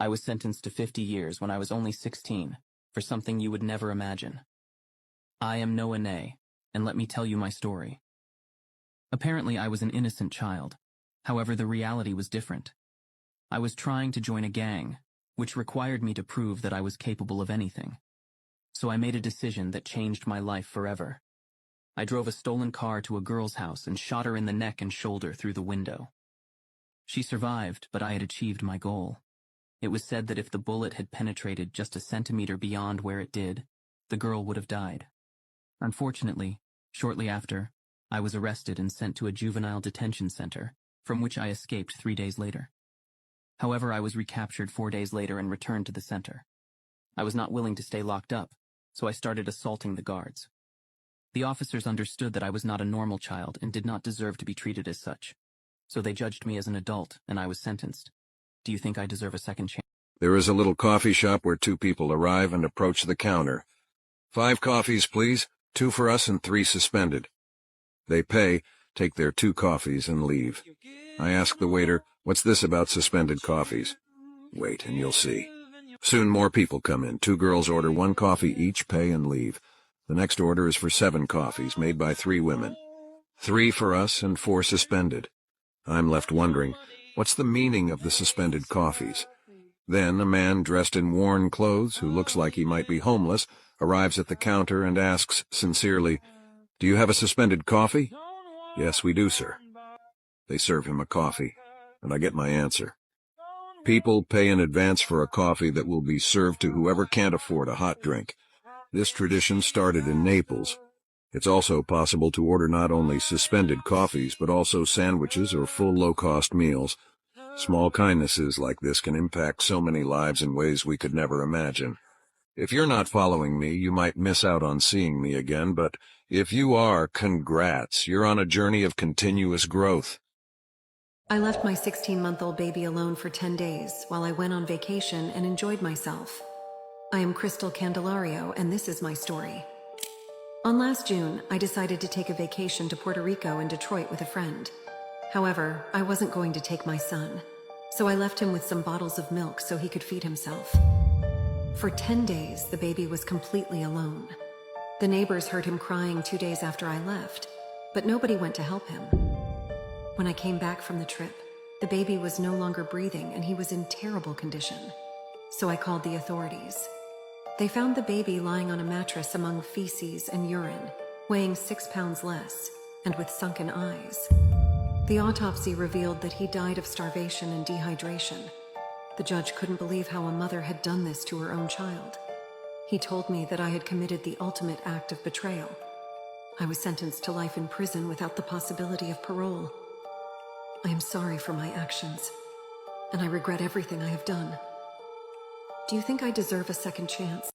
I was sentenced to 50 years when I was only 16, for something you would never imagine. I am Noah Nay, and let me tell you my story. Apparently I was an innocent child. However, the reality was different. I was trying to join a gang, which required me to prove that I was capable of anything. So I made a decision that changed my life forever. I drove a stolen car to a girl's house and shot her in the neck and shoulder through the window. She survived, but I had achieved my goal. It was said that if the bullet had penetrated just a centimeter beyond where it did, the girl would have died. Unfortunately, shortly after, I was arrested and sent to a juvenile detention center, from which I escaped 3 days later. However, I was recaptured 4 days later and returned to the center. I was not willing to stay locked up, so I started assaulting the guards. The officers understood that I was not a normal child and did not deserve to be treated as such, so they judged me as an adult and I was sentenced. Do you think I deserve a second chance? There is a little coffee shop where 2 people arrive and approach the counter. 5 coffees, please. 2 for us and 3 suspended. They pay, take their 2 coffees, and leave. I ask the waiter, what's this about suspended coffees? Wait, and you'll see. Soon more people come in. 2 girls order 1 coffee each, pay, and leave. The next order is for 7 coffees, made by 3 women. 3 for us and 4 suspended. I'm left wondering, what's the meaning of the suspended coffees? Then a man dressed in worn clothes, who looks like he might be homeless, arrives at the counter and asks sincerely, "Do you have a suspended coffee?" "Yes, we do, sir." They serve him a coffee, and I get my answer. People pay in advance for a coffee that will be served to whoever can't afford a hot drink. This tradition started in Naples. It's also possible to order not only suspended coffees, but also sandwiches or full low-cost meals. Small kindnesses like this can impact so many lives in ways we could never imagine. If you're not following me, you might miss out on seeing me again, but if you are, congrats. You're on a journey of continuous growth. I left my 16-month-old baby alone for 10 days while I went on vacation and enjoyed myself. I am Crystal Candelario, and this is my story. On last June, I decided to take a vacation to Puerto Rico and Detroit with a friend. However, I wasn't going to take my son, so I left him with some bottles of milk so he could feed himself. For 10 days, the baby was completely alone. The neighbors heard him crying 2 days after I left, but nobody went to help him. When I came back from the trip, the baby was no longer breathing and he was in terrible condition. So I called the authorities. They found the baby lying on a mattress among feces and urine, weighing 6 pounds less, and with sunken eyes. The autopsy revealed that he died of starvation and dehydration. The judge couldn't believe how a mother had done this to her own child. He told me that I had committed the ultimate act of betrayal. I was sentenced to life in prison without the possibility of parole. I am sorry for my actions, and I regret everything I have done. Do you think I deserve a second chance?